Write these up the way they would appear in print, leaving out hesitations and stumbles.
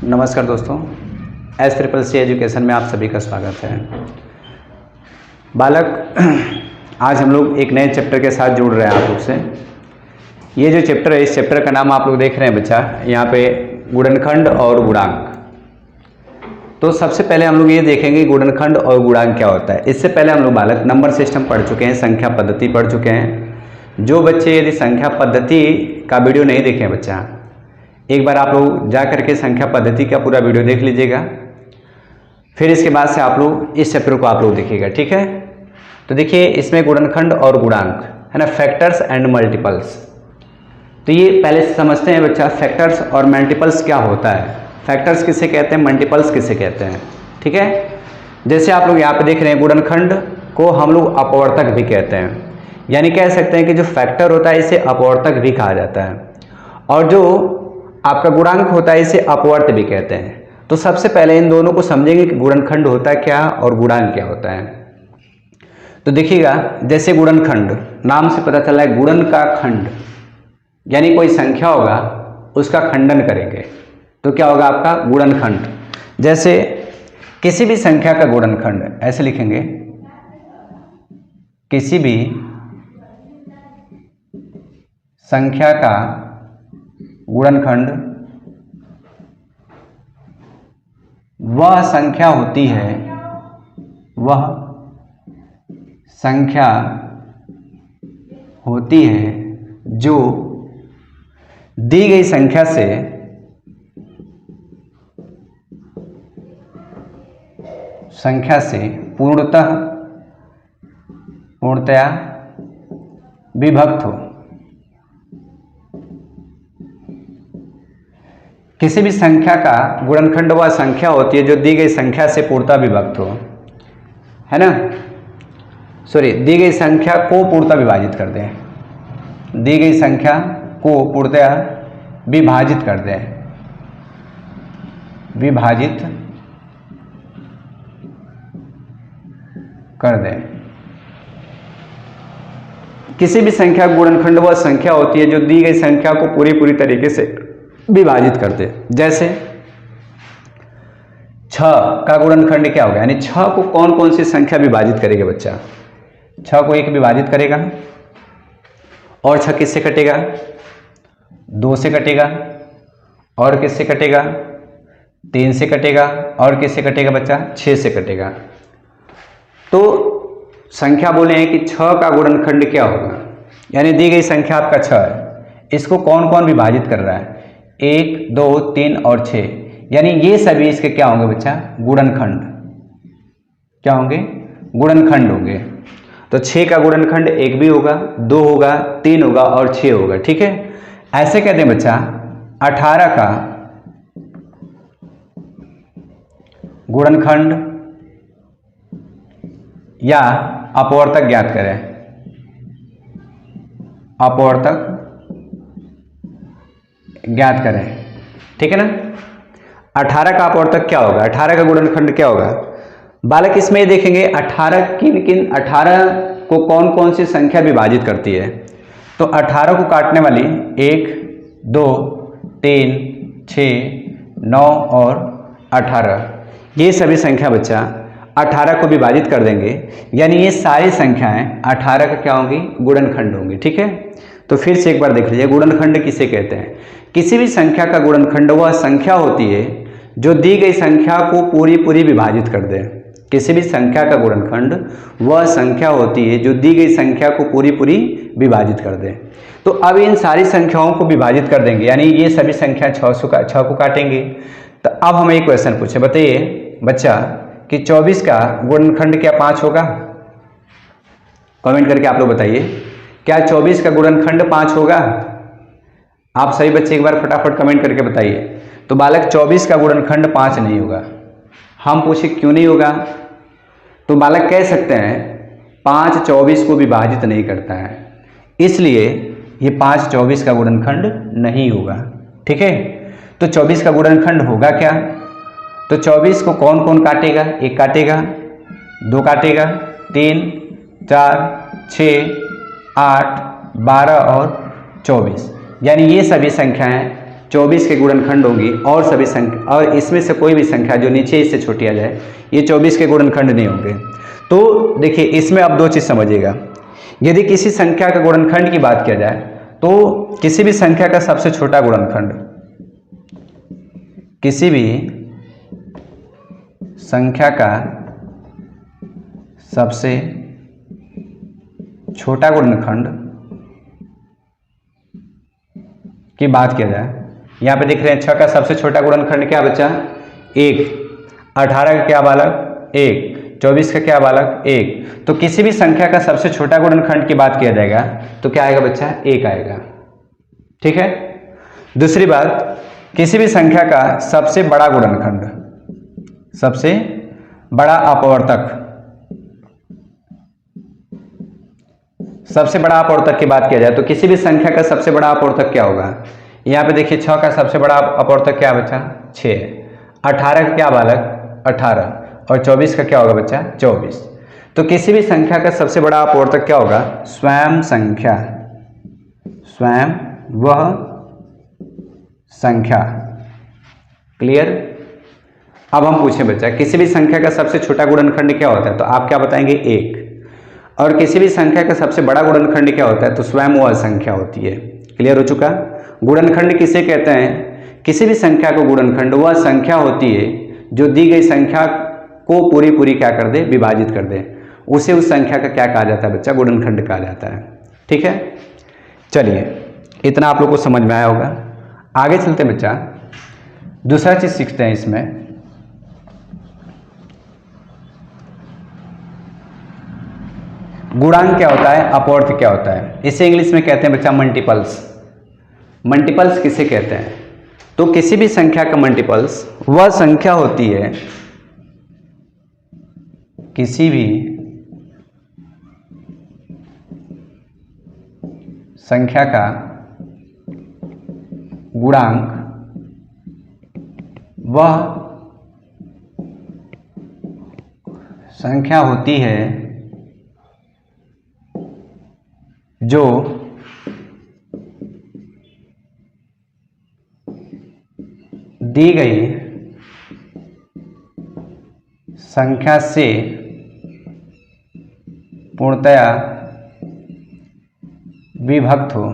नमस्कार दोस्तों, S CCC education में आप सभी का स्वागत है। बालक, आज हम लोग एक नए चैप्टर के साथ जुड़ रहे हैं आप लोग से। ये जो चैप्टर है, इस चैप्टर का नाम आप लोग देख रहे हैं बच्चा, यहाँ पे गुणनखंड और गुणांक। तो सबसे पहले हम लोग ये देखेंगे गुणनखंड और गुणांक क्या होता है। इससे पहले हम लोग बालक नंबर सिस्टम पढ़ चुके हैं, संख्या पद्धति पढ़ चुके हैं। जो बच्चे यदि संख्या पद्धति का वीडियो नहीं देखे हैं बच्चा, एक बार आप लोग जा करके संख्या पद्धति का पूरा वीडियो देख लीजिएगा, फिर इसके बाद से आप लोग इस चैप्टर को आप लोग देखिएगा, ठीक है। तो देखिए, इसमें गुणनखंड और गुणांक है ना, फैक्टर्स एंड मल्टीपल्स। तो ये पहले समझते हैं बच्चा, फैक्टर्स और मल्टीपल्स क्या होता है, फैक्टर्स किसे कहते हैं, मल्टीपल्स किसे कहते हैं, ठीक है। जैसे आप लोग यहाँ पे देख रहे हैं, गुणनखंड को हम लोग अपवर्तक भी कहते हैं, यानी कह सकते हैं कि जो फैक्टर होता है इसे अपवर्तक भी कहा जाता है, और जो आपका गुणांक होता है इसे अपवर्त भी कहते हैं। तो सबसे पहले इन दोनों को समझेंगे कि गुणनखंड होता है क्या और गुणांक क्या होता है। तो देखिएगा, जैसे गुणनखंड, नाम से पता चला है गुणन का खंड, यानी कोई संख्या होगा उसका खंडन करेंगे तो क्या होगा आपका गुणनखंड। जैसे किसी भी संख्या का गुणनखंड ऐसे लिखेंगे, किसी भी संख्या का गुणनखंड वह संख्या होती है, वह संख्या होती है जो दी गई संख्या से पूर्णतया विभक्त हो। किसी भी संख्या का गुणनखंड वह संख्या होती है जो दी गई संख्या से पूर्णतः विभक्त हो, है ना। सॉरी, दी गई संख्या को पूर्णतः विभाजित कर दें, दी गई संख्या को पूर्णतः विभाजित कर दें, विभाजित कर दें। किसी भी संख्या का गुणनखंड वह संख्या होती है जो दी गई संख्या को पूरी तरीके से विभाजित करते। जैसे 6 का गुणनखंड क्या होगा, यानी 6 को कौन कौन सी संख्या विभाजित करेगा बच्चा, 6 को 1 विभाजित करेगा, और 6 किससे कटेगा, 2 से कटेगा, और किससे कटेगा, 3 से कटेगा, और किससे कटेगा बच्चा, 6 से कटेगा। तो संख्या बोले हैं कि 6 का गुणनखंड क्या होगा, यानी दी गई संख्या आपका 6 है, इसको कौन कौन विभाजित कर रहा है, 1, 2, 3 और 6, यानी ये सभी इसके क्या होंगे बच्चा, गुणनखंड। क्या होंगे, गुणनखंड होंगे। तो 6 का गुणनखंड 1 भी होगा, 2 होगा, 3 होगा और 6 होगा, ठीक है। ऐसे कहते हैं बच्चा 18 का गुणनखंड या अपवर्तक ज्ञात करें, अपवर्तक ज्ञात करें, ठीक है ना। 18 का अपवर्तक क्या होगा, 18 का गुणनखंड क्या होगा बालक, इसमें देखेंगे 18 18 को कौन कौन सी संख्या विभाजित करती है। तो 18 को काटने वाली 1, 2, 3, 6, 9 और 18, ये सभी संख्या बच्चा 18 को विभाजित कर देंगे, यानी ये सारी संख्याएं 18 का क्या होंगी, गुणनखंड होंगी, ठीक है। तो फिर से एक बार देख लीजिए, गुणनखंड किसे कहते हैं, किसी भी संख्या का गुणनखंड वह संख्या होती है जो दी गई संख्या को पूरी विभाजित कर दे। किसी भी संख्या का गुणनखंड वह संख्या होती है जो दी गई संख्या को पूरी विभाजित कर दे। तो अब इन सारी संख्याओं को विभाजित कर देंगे, यानी ये सभी संख्या 6 को काटेंगे। तो अब हमें एक क्वेश्चन पूछे, बताइए बच्चा कि 24 का गुणनखंड क्या 5 होगा। कमेंट करके आप लोग बताइए, क्या 24 का गुणनखंड 5 होगा। आप सभी बच्चे एक बार फटाफट कमेंट करके बताइए। तो बालक 24 का गुणनखंड 5 नहीं होगा। हम पूछे क्यों नहीं होगा, तो बालक कह सकते हैं 5 24 को विभाजित नहीं करता है, इसलिए ये 5 24 का गुणनखंड नहीं होगा, ठीक है। तो 24 का गुणनखंड होगा क्या, तो 24 को कौन कौन काटेगा, 1 काटेगा, 2 काटेगा, 3, 4, 6, 8, 12 और 24, यानी ये सभी संख्याएं 24 के गुणनखंड होंगी और सभी संख्या, और इसमें से कोई भी संख्या जो नीचे इससे छोटी आ जाए ये 24 के गुणनखंड नहीं होंगे। तो देखिए इसमें आप दो चीज़ समझिएगा, यदि किसी संख्या का गुणनखंड की बात किया जाए तो किसी भी संख्या का सबसे छोटा गुणनखंड, किसी भी संख्या का सबसे छोटा गुणनखंड की बात किया जाए, यहाँ पे देख रहे हैं 6 का सबसे छोटा गुणनखंड क्या बचा 1, 18 का क्या बालक 1, 24 का क्या बालक 1। तो किसी भी संख्या का सबसे छोटा गुणनखंड की बात किया जाएगा तो क्या आएगा बच्चा 1 आएगा। ठीक है। दूसरी बात, किसी भी संख्या का सबसे बड़ा गुणनखंड, सबसे बड़ा अपवर्तक, सबसे बड़ा अपवर्तक की बात किया जाए तो किसी भी संख्या का सबसे बड़ा अपवर्तक क्या होगा। यहाँ पे देखिए 6 का सबसे बड़ा अपवर्तक क्या बच्चा 6, 18 का क्या बालक 18 और 24 का क्या होगा बच्चा 24। तो किसी भी संख्या का सबसे बड़ा अपवर्तक क्या होगा स्वयं संख्या, स्वयं वह संख्या। क्लियर। अब हम पूछें बच्चा किसी भी संख्या का सबसे छोटा गुणनखंड क्या होता है, तो आप क्या बताएंगे 1, और किसी भी संख्या का सबसे बड़ा गुणनखंड क्या होता है तो स्वयं वह संख्या होती है। क्लियर हो चुका। गुणनखंड किसे कहते हैं, किसी भी संख्या को गुणनखंड वह संख्या होती है जो दी गई संख्या को पूरी पूरी क्या कर दे विभाजित कर दे, उसे उस संख्या का क्या कहा जाता है बच्चा गुणनखंड कहा जाता है। ठीक है। चलिए इतना आप लोग को समझ में आया होगा। आगे चलते हैं बच्चा, दूसरा चीज सीखते हैं इसमें। गुणांक क्या होता है, अपवर्त क्या होता है, इसे इंग्लिश में कहते हैं बच्चा मल्टीपल्स। मल्टीपल्स किसे कहते हैं, तो किसी भी संख्या का मल्टीपल्स वह संख्या होती है, किसी भी संख्या का गुणांक वह संख्या होती है जो दी गई संख्या से पूर्णतया विभक्त हो,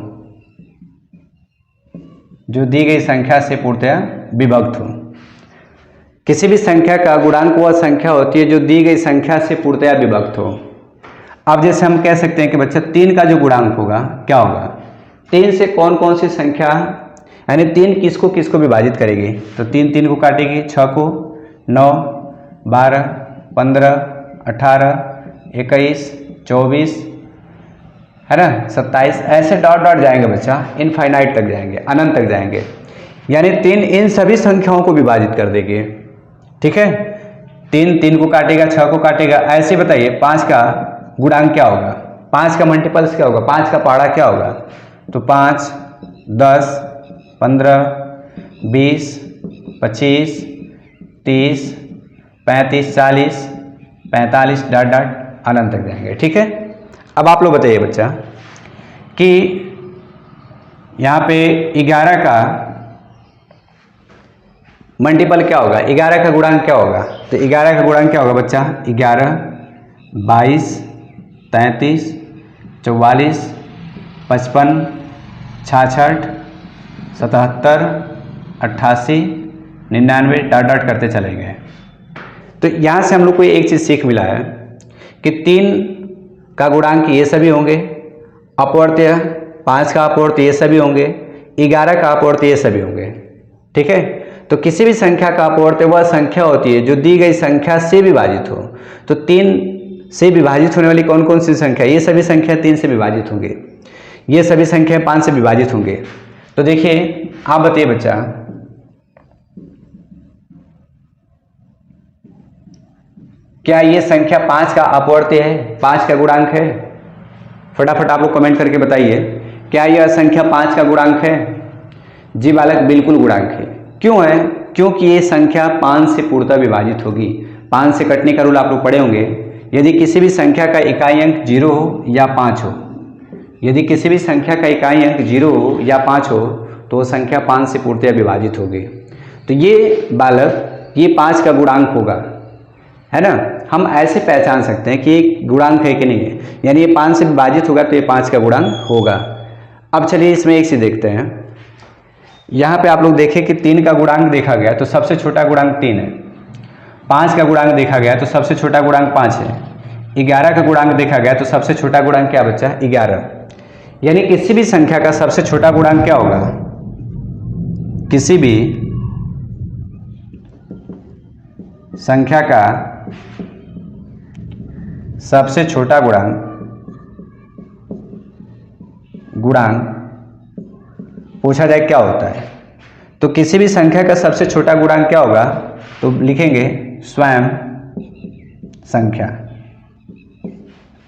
जो दी गई संख्या से पूर्णतया विभक्त हो। किसी भी संख्या का गुणांक वह संख्या होती है जो दी गई संख्या से पूर्णतया विभक्त हो। अब जैसे हम कह सकते हैं कि बच्चा 3 का जो गुणांक होगा क्या होगा, 3 से कौन कौन सी संख्या, यानी 3 किसको किसको विभाजित करेगी, तो 3 3 को काटेगी, 6 को, 9, 12, 15, 18, 21, 24 है ना, 27, ऐसे डॉट डॉट जाएंगे बच्चा, इनफाइनाइट तक जाएंगे, अनंत तक जाएंगे। यानी 3 इन सभी संख्याओं को विभाजित कर देगी। ठीक है। 3 3 को काटेगा, 6 को काटेगा। ऐसे बताइए 5 का गुणांक क्या होगा, 5 का मल्टीपल्स क्या होगा, 5 का पहाड़ा क्या होगा, तो 5, 10, 15, 20, 25, 30, 35, 40, 45 डॉट डॉट अनंत तक जाएंगे। ठीक है। अब आप लोग बताइए बच्चा कि यहाँ पे 11 का मल्टीपल क्या होगा, 11 का गुणांक क्या होगा, तो 11 का गुणांक क्या होगा बच्चा 11, 22, 33, 44, 55, 66, 77, 88, 99 डॉट डॉट करते चले गए। तो यहाँ से हम लोग को एक चीज़ सीख मिला है कि 3 का गुणांक ये सभी होंगे अपवर्त्य, 5 का अपवर्त्य ये सभी होंगे, 11 का अपवर्त्य ये सभी होंगे। ठीक है। तो किसी भी संख्या का अपवर्त्य वह संख्या होती है जो दी गई संख्या से विभाजित हो। तो 3 से विभाजित होने वाली कौन कौन सी संख्या, ये सभी संख्या 3 से विभाजित होंगे, ये सभी संख्या 5 से विभाजित होंगे। तो देखिए आप बताइए बच्चा, क्या ये संख्या 5 का अपवर्त्य है, 5 का गुणांक है? फटाफट आप लोग कमेंट करके बताइए, क्या यह संख्या 5 का गुणांक है? जी बालक, बिल्कुल गुणांक है। क्यों है? क्योंकि ये संख्या 5 से पूर्णतः विभाजित होगी। 5 से कटने का रूल आप लोग पढ़े होंगे। यदि किसी भी संख्या का इकाई अंक 0 हो या 5 हो, यदि किसी भी संख्या का इकाई अंक 0 हो या 5 हो, तो वो संख्या 5 से पूर्णतया विभाजित होगी। तो ये बालक ये 5 का गुणांक होगा, है ना। हम ऐसे पहचान सकते हैं कि ये गुणांक है कि नहीं है, यानी ये 5 से विभाजित होगा तो ये 5 का गुणांक होगा। अब चलिए इसमें एक चीज़ देखते हैं। यहाँ पे आप लोग देखें कि 3 का गुणांक देखा गया तो सबसे छोटा गुणांक 3 है। 5 का गुणांक देखा गया तो सबसे छोटा गुणांक 5 है। 11 का गुणांक देखा गया तो सबसे छोटा गुणांक क्या बचा? 11। यानी किसी भी संख्या का सबसे छोटा गुणांक क्या होगा? किसी भी संख्या का सबसे छोटा गुणांक पूछा जाए क्या होता है, तो किसी भी संख्या का सबसे छोटा गुणांक क्या होगा? तो लिखेंगे स्वयं संख्या।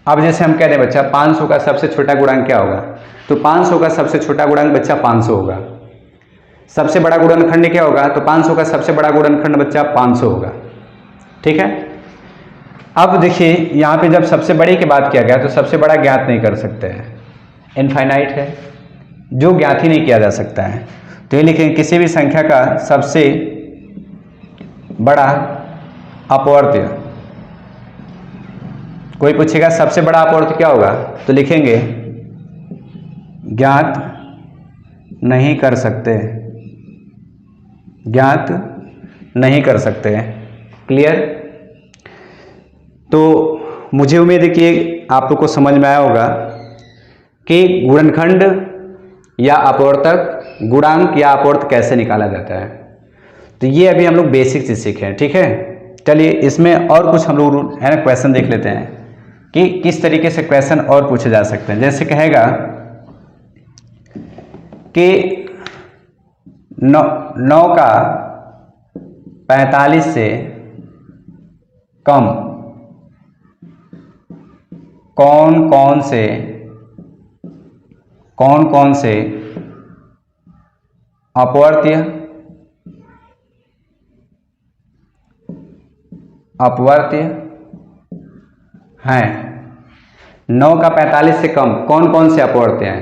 अब जैसे हम कह रहे हैं बच्चा 500 का सबसे छोटा गुणांक क्या होगा, तो 500 का सबसे छोटा गुणांक बच्चा 500 होगा। सबसे बड़ा गुणनखंड क्या होगा? तो 500 का सबसे बड़ा गुणनखंड बच्चा 500 होगा। ठीक है। अब देखिए यहाँ पे जब सबसे बड़े की बात किया गया तो सबसे बड़ा ज्ञात नहीं कर सकते हैं, इनफाइनाइट है, जो ज्ञात ही नहीं किया जा सकता है। तो ये लिखेंगे किसी भी संख्या का सबसे बड़ा अपवर्त्य। कोई पूछेगा सबसे बड़ा अपवर्त्य क्या होगा, तो लिखेंगे ज्ञात नहीं कर सकते, ज्ञात नहीं कर सकते। क्लियर? तो मुझे उम्मीद है कि आप लोग को समझ में आया होगा कि गुणनखंड या अपवर्तक, गुणांक या अपवर्त कैसे निकाला जाता है। तो ये अभी हम लोग बेसिक चीज सीखे हैं। ठीक है। चलिए इसमें और कुछ हम लोग है ना क्वेश्चन देख लेते हैं कि किस तरीके से क्वेश्चन और पूछे जा सकते हैं। जैसे कहेगा कि 9 का 45 से कम कौन कौन से अपवर्त्य हैं। 9 का 45 से कम कौन से अपवर्त्य हैं?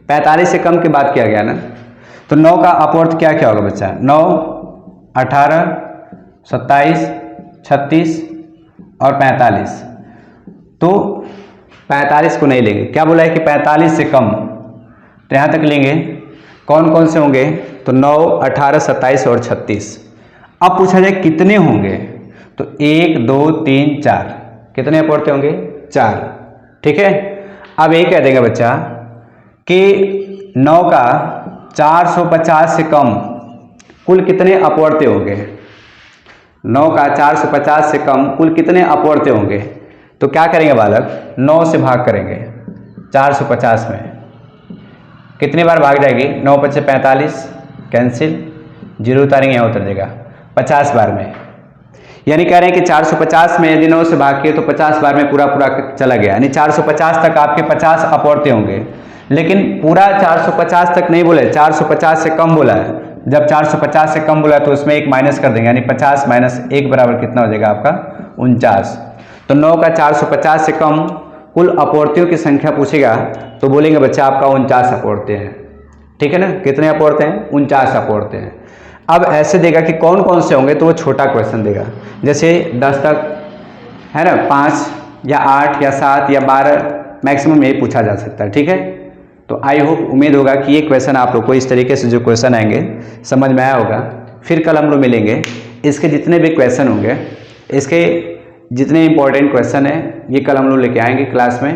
45 से कम की बात किया गया ना, तो 9 का अपवर्त्य क्या क्या होगा बच्चा? 9, 18, 27, 36 और 45। तो 45 को नहीं लेंगे, क्या बोला है कि 45 से कम, तो यहाँ तक लेंगे। कौन से होंगे? तो 9, 18, 27 और 36। अब पूछा जाए कितने होंगे, तो 1, 2, 3, 4। कितने अपवर्त्य होंगे? 4। ठीक है। अब ये कह देंगे बच्चा कि 9 का 450 से कम कुल कितने अपवर्त्य होंगे? 9 का 450 से कम कुल कितने अपवर्त्य होंगे? तो क्या करेंगे बालक? 9 से भाग करेंगे 450 में। कितनी बार भाग जाएगी? 9 × 5 = 45, कैंसिल, 0 उतारेंगे, यहाँ उतर जाएगा 50 बार में। यानी कह रहे हैं कि 450 में यदि 9 से भाग किए तो 50 बार में पूरा चला गया, यानी 450 तक आपके 50 अपवर्त्य होंगे। लेकिन पूरा 450 तक नहीं बोला है, 450 से कम बोला है। जब 450 से कम बोला तो उसमें 1 माइनस कर देंगे, यानी 50 - 1 बराबर कितना हो जाएगा आपका? 49। तो 9 का 450 से कम कुल अपवर्त्यों की संख्या पूछेगा तो बोलेंगे बच्चा आपका 49 अपवर्त्य हैं। ठीक है ना। कितने अपवर्त्य हैं? 49 अपवर्त्य हैं। अब ऐसे देगा कि कौन से होंगे, तो वो छोटा क्वेश्चन देगा, जैसे 10 तक, है ना, 5 या 8 या 7 या 12 मैक्सिमम यही पूछा जा सकता है। ठीक है। तो आई होप, उम्मीद होगा कि ये क्वेश्चन आप लोग को इस तरीके से जो क्वेश्चन आएंगे समझ में आया होगा। फिर कल हम लोग मिलेंगे, इसके जितने भी क्वेश्चन होंगे, इसके जितने इंपॉर्टेंट क्वेश्चन हैं, ये कल हम लोग लेके आएंगे क्लास में।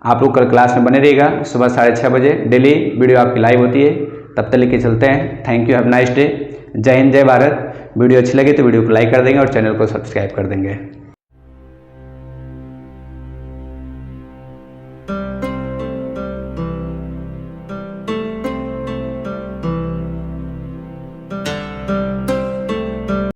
आप लोग कल क्लास में बने रहिएगा। सुबह 6:30 बजे डेली वीडियो आपकी लाइव होती है। तब तक लेके चलते हैं। Thank you, have nice day. जय हिंद, जय भारत। वीडियो अच्छी लगी तो वीडियो को लाइक कर देंगे और चैनल को सब्सक्राइब कर देंगे।